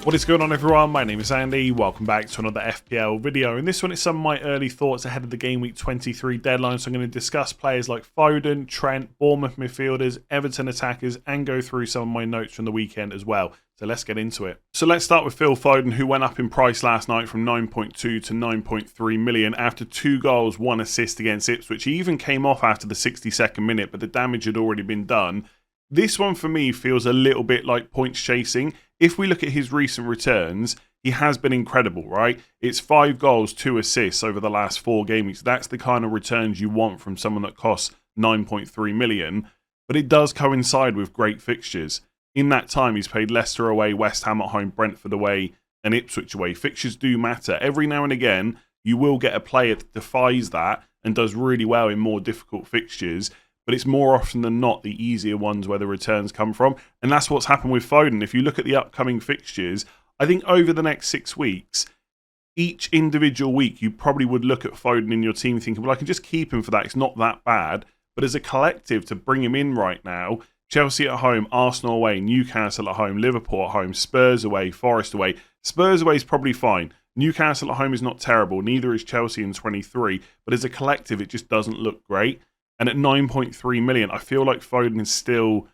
What is going on, everyone? My name is Andy. Welcome back to another FPL video. In this one, it's some of my early thoughts ahead of the Game Week 23 deadline. So I'm going to discuss players like Foden, Trent, Bournemouth midfielders, Everton attackers, and go through some of my notes from the weekend as well. So let's get into it. So let's start with Phil Foden, who went up in price last night from 9.2 to 9.3 million after 2 goals, 1 assist against Ipswich. He even came off after the 62nd minute, but the damage had already been done. This one for me feels a little bit like points chasing. If we look at his recent returns, he has been incredible, right? It's 5 goals, 2 assists over the last 4 game weeks. That's the kind of returns you want from someone that costs 9.3 million. But it does coincide with great fixtures. In that time, he's played Leicester away, West Ham at home, Brentford away, and Ipswich away. Fixtures do matter. Every now and again, you will get a player that defies that and does really well in more difficult fixtures. But it's more often than not the easier ones where the returns come from. And that's what's happened with Foden. If you look at the upcoming fixtures, I think over the next 6 weeks, each individual week, you probably would look at Foden in your team thinking, well, I can just keep him for that. It's not that bad. But as a collective, to bring him in right now, Chelsea at home, Arsenal away, Newcastle at home, Liverpool at home, Spurs away, Forest away. Spurs away is probably fine. Newcastle at home is not terrible. Neither is Chelsea in 23. But as a collective, it just doesn't look great. And at 9.3 million, I feel like Foden is still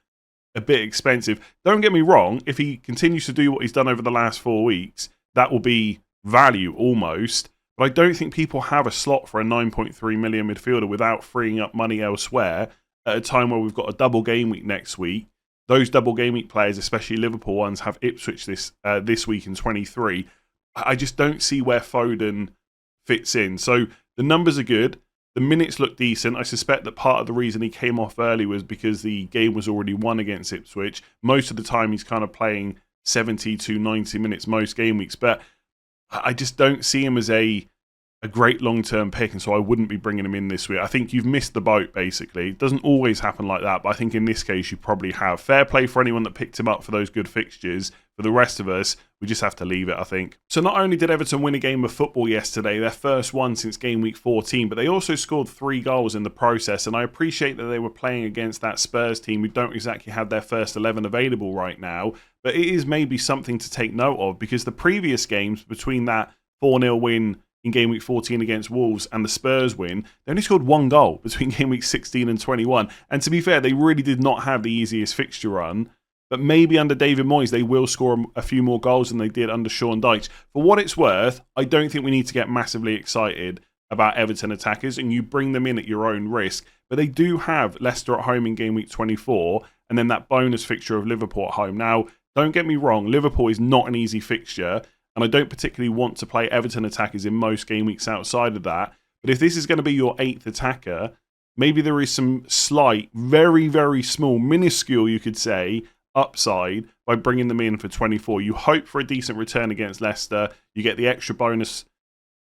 a bit expensive. Don't get me wrong, if he continues to do what he's done over the last 4 weeks, that will be value almost. But I don't think people have a slot for a 9.3 million midfielder without freeing up money elsewhere at a time where we've got a double game week next week. Those double game week players, especially Liverpool ones, have Ipswich this week in 23. I just don't see where Foden fits in. So the numbers are good. The minutes look decent. I suspect that part of the reason he came off early was because the game was already won against Ipswich. Most of the time he's kind of playing 70 to 90 minutes most game weeks. But I just don't see him as a great long-term pick, and so I wouldn't be bringing him in this week. I think you've missed the boat, basically. It doesn't always happen like that, but I think in this case you probably have. Fair play for anyone that picked him up for those good fixtures. For the rest of us, we just have to leave it, I think. So not only did Everton win a game of football yesterday, their first one since game week 14, but they also scored 3 goals in the process, and I appreciate that they were playing against that Spurs team who don't exactly have their first 11 available right now, but it is maybe something to take note of, because the previous games between that 4-0 win in game week 14 against Wolves and the Spurs win, they only scored 1 goal between game week 16 and 21. And to be fair, they really did not have the easiest fixture run. But maybe under David Moyes, they will score a few more goals than they did under Sean Dyche. For what it's worth, I don't think we need to get massively excited about Everton attackers, and you bring them in at your own risk. But they do have Leicester at home in game week 24, and then that bonus fixture of Liverpool at home. Now, don't get me wrong, Liverpool is not an easy fixture, and I don't particularly want to play Everton attackers in most game weeks outside of that. But if this is going to be your 8th attacker, maybe there is some slight, very, very small, minuscule, you could say, upside by bringing them in for 24. You hope for a decent return against Leicester. You get the extra bonus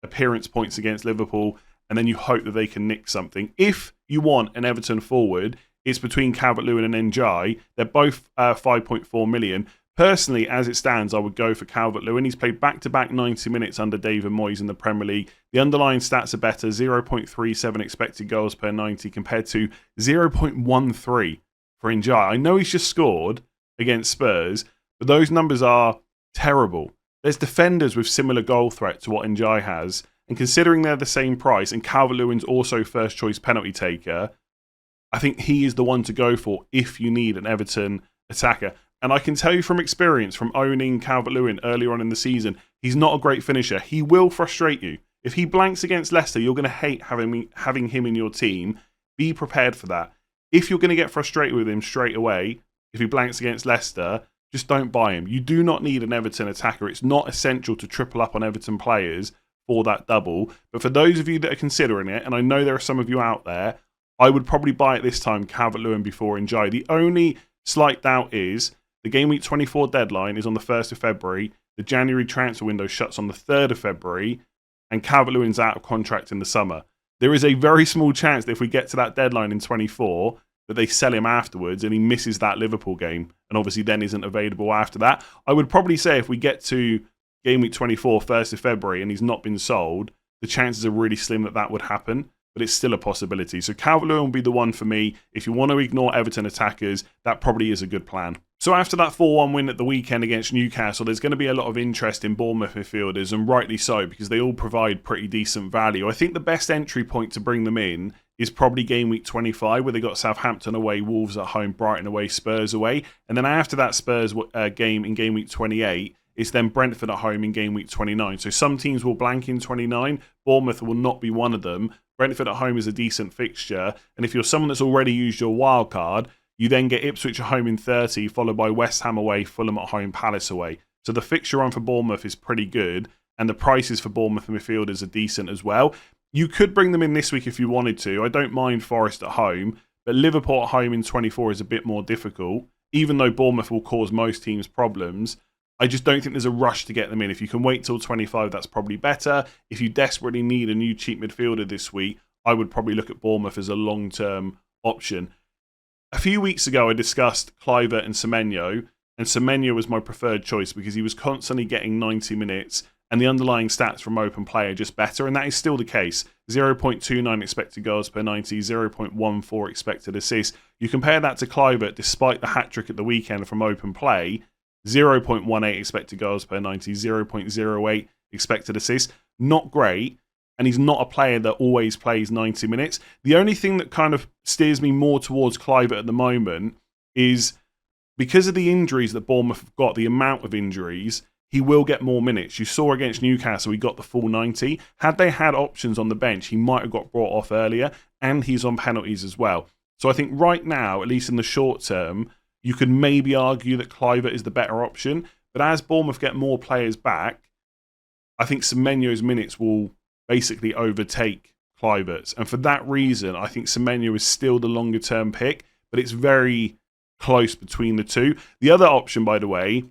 appearance points against Liverpool, and then you hope that they can nick something. If you want an Everton forward, it's between Calvert-Lewin and Ndiaye. They're both 5.4 million. Personally, as it stands, I would go for Calvert-Lewin. He's played back-to-back 90 minutes under David Moyes in the Premier League. The underlying stats are better, 0.37 expected goals per 90 compared to 0.13 for Ndiaye. I know he's just scored against Spurs, but those numbers are terrible. There's defenders with similar goal threat to what Ndiaye has, and considering they're the same price, and Calvert-Lewin's also first-choice penalty taker, I think he is the one to go for if you need an Everton attacker. And I can tell you from experience, from owning Calvert-Lewin earlier on in the season, he's not a great finisher. He will frustrate you. If he blanks against Leicester, you're going to hate having him in your team. Be prepared for that. If you're going to get frustrated with him straight away, if he blanks against Leicester, just don't buy him. You do not need an Everton attacker. It's not essential to triple up on Everton players for that double. But for those of you that are considering it, and I know there are some of you out there, I would probably buy at this time Calvert-Lewin before Ndiaye. The only slight doubt is the Game Week 24 deadline is on the 1st of February. The January transfer window shuts on the 3rd of February, and Calvert-Lewin's out of contract in the summer. There is a very small chance that if we get to that deadline in 24, that they sell him afterwards and he misses that Liverpool game, and obviously then isn't available after that. I would probably say if we get to Game Week 24, 1st of February, and he's not been sold, the chances are really slim that that would happen. but it's still a possibility. So Calvert-Lewin will be the one for me. If you want to ignore Everton attackers, that probably is a good plan. So after that 4-1 win at the weekend against Newcastle, there's going to be a lot of interest in Bournemouth midfielders, and rightly so, because they all provide pretty decent value. I think the best entry point to bring them in is probably game week 25, where they got Southampton away, Wolves at home, Brighton away, Spurs away. And then after that Spurs game in game week 28, it's then Brentford at home in game week 29. So some teams will blank in 29. Bournemouth will not be one of them. Brentford at home is a decent fixture. And if you're someone that's already used your wild card, you then get Ipswich at home in 30, followed by West Ham away, Fulham at home, Palace away. So the fixture run for Bournemouth is pretty good, and the prices for Bournemouth midfielders are decent as well. You could bring them in this week if you wanted to. I don't mind Forest at home, but Liverpool at home in 24 is a bit more difficult. Even though Bournemouth will cause most teams problems, I just don't think there's a rush to get them in. If you can wait till 25, that's probably better. If you desperately need a new cheap midfielder this week, I would probably look at Bournemouth as a long-term option. A few weeks ago, I discussed Kluivert and Semenyo, and Semenyo was my preferred choice because he was constantly getting 90 minutes, and the underlying stats from open play are just better, and that is still the case. 0.29 expected goals per 90, 0.14 expected assists. You compare that to Kluivert, despite the hat-trick at the weekend from open play, 0.18 expected goals per 90, 0.08 expected assists. Not great. And he's not a player that always plays 90 minutes. The only thing that kind of steers me more towards Kluivert at the moment is because of the injuries that Bournemouth have got, the amount of injuries, he will get more minutes. You saw against Newcastle, he got the full 90. Had they had options on the bench, he might have got brought off earlier, and he's on penalties as well. So I think right now, at least in the short term, you could maybe argue that Kluivert is the better option. But as Bournemouth get more players back, I think Semenyo's minutes will basically overtake Kluivert's. And for that reason, I think Semenyo is still the longer term pick, but it's very close between the two. The other option, by the way,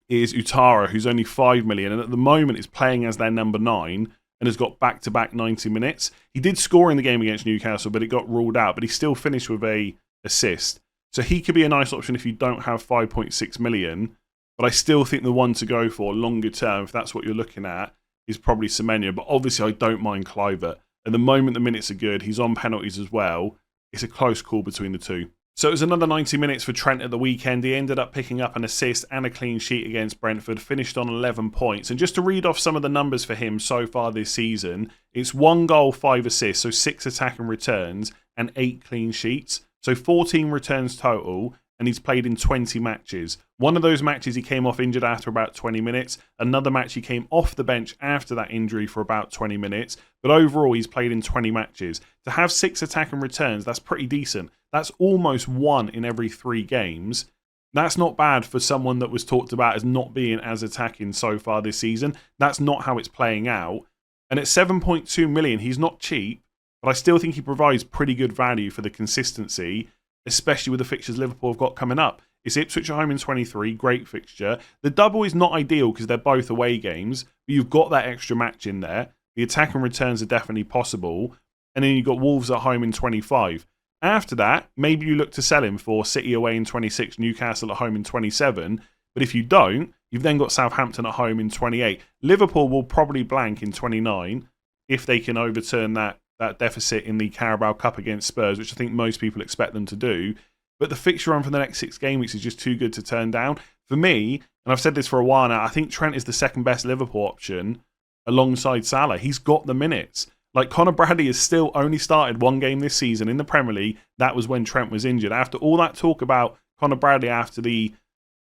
is Utara, who's only 5 million, and at the moment is playing as their number 9 and has got back-to-back 90 minutes. He did score in the game against Newcastle, but it got ruled out, but he still finished with a assist. So he could be a nice option if you don't have 5.6 million, but I still think the one to go for longer term, if that's what you're looking at, is probably Semenyo. But obviously I don't mind Kluivert. At the moment the minutes are good. He's on penalties as well. It's a close call between the two. So it was another 90 minutes for Trent at the weekend. He ended up picking up an assist and a clean sheet against Brentford, finished on 11 points. And just to read off some of the numbers for him so far this season, it's 1 goal, 5 assists, so 6 attack and returns, and 8 clean sheets. So 14 returns total, and he's played in 20 matches. One of those matches he came off injured after about 20 minutes. Another match he came off the bench after that injury for about 20 minutes. But overall, he's played in 20 matches. To have 6 attack and returns, that's pretty decent. That's almost 1 in every 3 games. That's not bad for someone that was talked about as not being as attacking so far this season. That's not how it's playing out. And at 7.2 million, he's not cheap, but I still think he provides pretty good value for the consistency, especially with the fixtures Liverpool have got coming up. It's Ipswich at home in 23, great fixture. The double is not ideal because they're both away games, but you've got that extra match in there. The attack and returns are definitely possible. And then you've got Wolves at home in 25. After that, maybe you look to sell him for City away in 26, Newcastle at home in 27. But if you don't, you've then got Southampton at home in 28. Liverpool will probably blank in 29 if they can overturn that deficit in the Carabao Cup against Spurs, which I think most people expect them to do. But the fixture run for the next 6 game weeks is just too good to turn down. For me, and I've said this for a while now, I think Trent is the second best Liverpool option alongside Salah. He's got the minutes. Like, Conor Bradley has still only started 1 game this season in the Premier League. That was when Trent was injured. After all that talk about Conor Bradley after the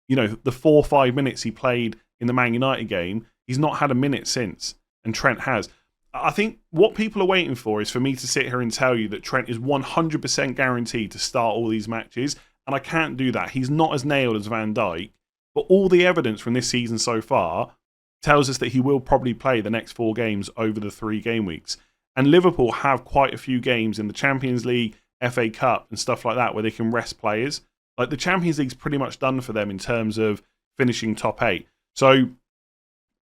4 or 5 minutes he played in the Man United game, he's not had a minute since, and Trent has. I think what people are waiting for is for me to sit here and tell you that Trent is 100% guaranteed to start all these matches, and I can't do that. He's not as nailed as Van Dijk, but all the evidence from this season so far tells us that he will probably play the next 4 games over the 3 game weeks. And Liverpool have quite a few games in the Champions League, FA Cup and stuff like that where they can rest players. Like, the Champions League's pretty much done for them in terms of finishing top 8. So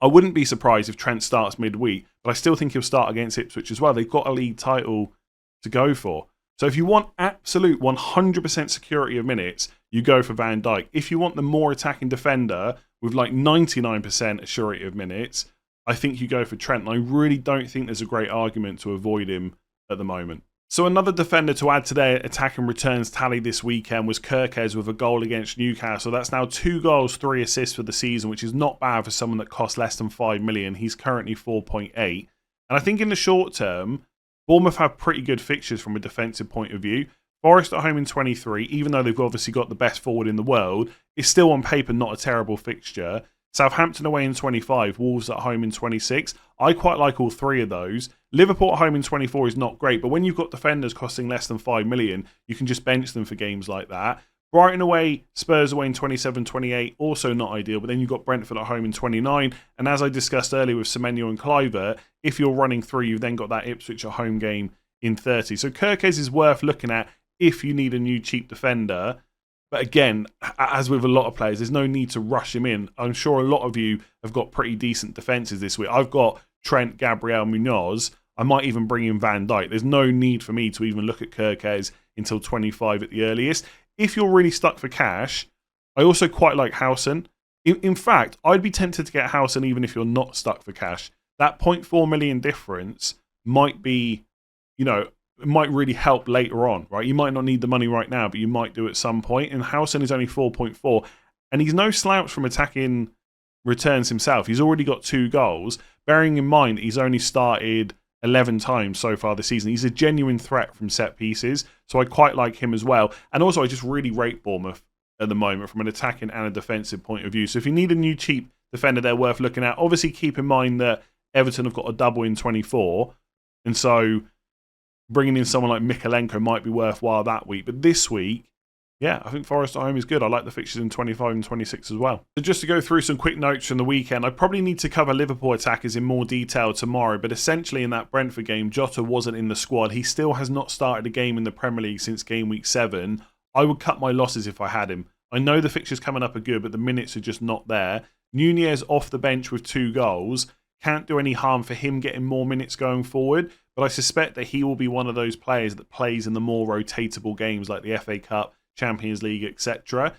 I wouldn't be surprised if Trent starts midweek, but I still think he'll start against Ipswich as well. They've got a league title to go for. So if you want absolute 100% security of minutes, you go for Van Dijk. If you want the more attacking defender with like 99% assurity of minutes, I think you go for Trent. And I really don't think there's a great argument to avoid him at the moment. So another defender to add to their attack and returns tally this weekend was Kerkez with a goal against Newcastle. That's now 2 goals, 3 assists for the season, which is not bad for someone that costs less than 5 million. He's currently 4.8. And I think in the short term, Bournemouth have pretty good fixtures from a defensive point of view. Forest at home in 23, even though they've obviously got the best forward in the world, is still on paper not a terrible fixture. Southampton away in 25, Wolves at home in 26. I quite like all 3 of those. Liverpool at home in 24 is not great, but when you've got defenders costing less than 5 million, you can just bench them for games like that. Brighton away, Spurs away in 27, 28, also not ideal, but then you've got Brentford at home in 29. And as I discussed earlier with Semenyo and Kluivert, if you're running through, you've then got that Ipswich at home game in 30. So Kerkez is worth looking at if you need a new cheap defender. But again, as with a lot of players, there's no need to rush him in. I'm sure a lot of you have got pretty decent defences this week. I've got Trent, Gabriel, Munoz. I might even bring in Van Dijk. There's no need for me to even look at Kerkez until 25 at the earliest. If you're really stuck for cash, I also quite like Howson. In fact, I'd be tempted to get Howson even if you're not stuck for cash. That 0.4 million difference might be, it might really help later on, right? You might not need the money right now, but you might do at some point. And Howson is only 4.4. And he's no slouch from attacking returns himself. He's already got 2 goals. Bearing in mind that he's only started 11 times so far this season. He's a genuine threat from set pieces. So I quite like him as well. And also, I just really rate Bournemouth at the moment from an attacking and a defensive point of view. So if you need a new cheap defender, they're worth looking at. Obviously, keep in mind that Everton have got a double in 24. And so bringing in someone like Mikalenko might be worthwhile that week. But this week, yeah, I think Forest at home is good. I like the fixtures in 25 and 26 as well. So just to go through some quick notes from the weekend, I probably need to cover Liverpool attackers in more detail tomorrow. But essentially in that Brentford game, Jota wasn't in the squad. He still has not started a game in the Premier League since game week 7. I would cut my losses if I had him. I know the fixtures coming up are good, but the minutes are just not there. Nunez off the bench with 2 goals. Can't do any harm for him getting more minutes going forward. But I suspect that he will be one of those players that plays in the more rotatable games like the FA Cup, Champions League, etc.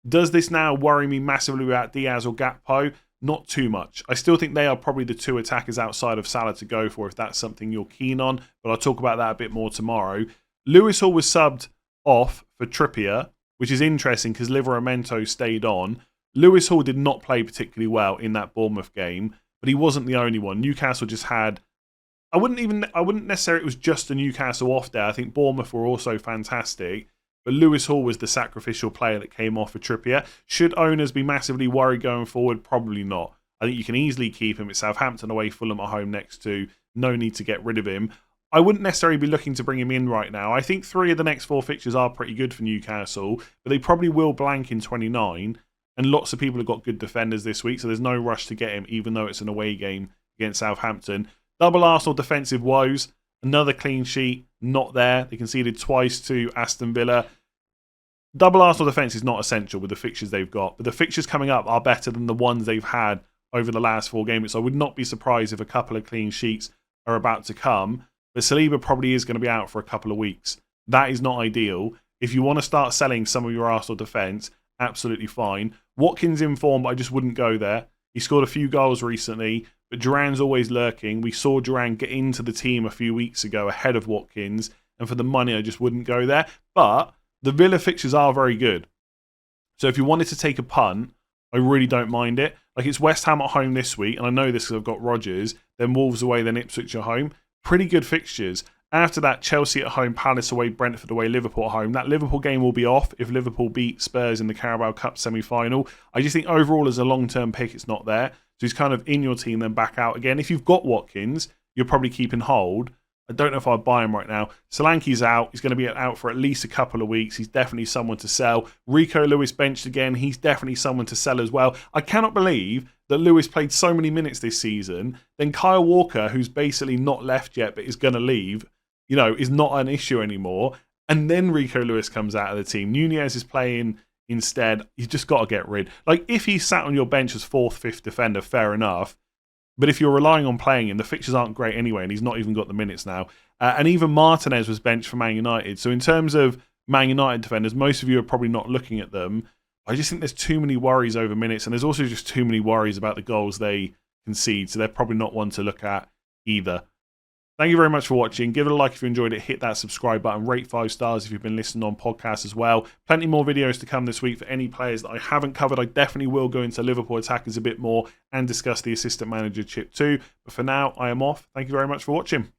Does this now worry me massively about Diaz or Gakpo? Not too much. I still think they are probably the 2 attackers outside of Salah to go for if that's something you're keen on. But I'll talk about that a bit more tomorrow. Lewis Hall was subbed off for Trippier, which is interesting because Livramento stayed on. Lewis Hall did not play particularly well in that Bournemouth game, but he wasn't the only one. Newcastle just had... I wouldn't necessarily it was just a Newcastle off day. I think Bournemouth were also fantastic. But Lewis Hall was the sacrificial player that came off for Trippier. Should owners be massively worried going forward? Probably not. I think you can easily keep him. It's Southampton away, Fulham at home next to. No need to get rid of him. I wouldn't necessarily be looking to bring him in right now. I think 3 of the next 4 fixtures are pretty good for Newcastle, but they probably will blank in 29. And lots of people have got good defenders this week, so there's no rush to get him, even though it's an away game against Southampton. Double Arsenal defensive woes. Another clean sheet, not there. They conceded twice to Aston Villa. Double Arsenal defence is not essential with the fixtures they've got, but the fixtures coming up are better than the ones they've had over the last 4 games. So I would not be surprised if a couple of clean sheets are about to come. But Saliba probably is going to be out for a couple of weeks. That is not ideal. If you want to start selling some of your Arsenal defence, absolutely fine. Watkins in form, but I just wouldn't go there. He scored a few goals recently, but Duran's always lurking. We saw Duran get into the team a few weeks ago ahead of Watkins, and for the money, I just wouldn't go there. But the Villa fixtures are very good. So if you wanted to take a punt, I really don't mind it. Like it's West Ham at home this week, and I know this because I've got Rodgers, then Wolves away, then Ipswich at home. Pretty good fixtures. After that, Chelsea at home, Palace away, Brentford away, Liverpool at home. That Liverpool game will be off if Liverpool beat Spurs in the Carabao Cup semi-final. I just think overall as a long-term pick, it's not there. So he's kind of in your team, then back out again. If you've got Watkins, you're probably keeping hold. I don't know if I'd buy him right now. Solanke's out. He's going to be out for at least a couple of weeks. He's definitely someone to sell. Rico Lewis benched again. He's definitely someone to sell as well. I cannot believe that Lewis played so many minutes this season. Then Kyle Walker, who's basically not left yet but is going to leave, is not an issue anymore. And then Rico Lewis comes out of the team. Nunez is playing instead. You've just got to get rid. Like, if he's sat on your bench as 4th, 5th defender, fair enough. But if you're relying on playing him, the fixtures aren't great anyway, and he's not even got the minutes now. And even Martinez was benched for Man United. So in terms of Man United defenders, most of you are probably not looking at them. I just think there's too many worries over minutes, and there's also just too many worries about the goals they concede. So they're probably not one to look at either. Thank you very much for watching. Give it a like if you enjoyed it. Hit that subscribe button. Rate 5 stars if you've been listening on podcasts as well. Plenty more videos to come this week for any players that I haven't covered. I definitely will go into Liverpool attackers a bit more and discuss the assistant manager chip too. But for now, I am off. Thank you very much for watching.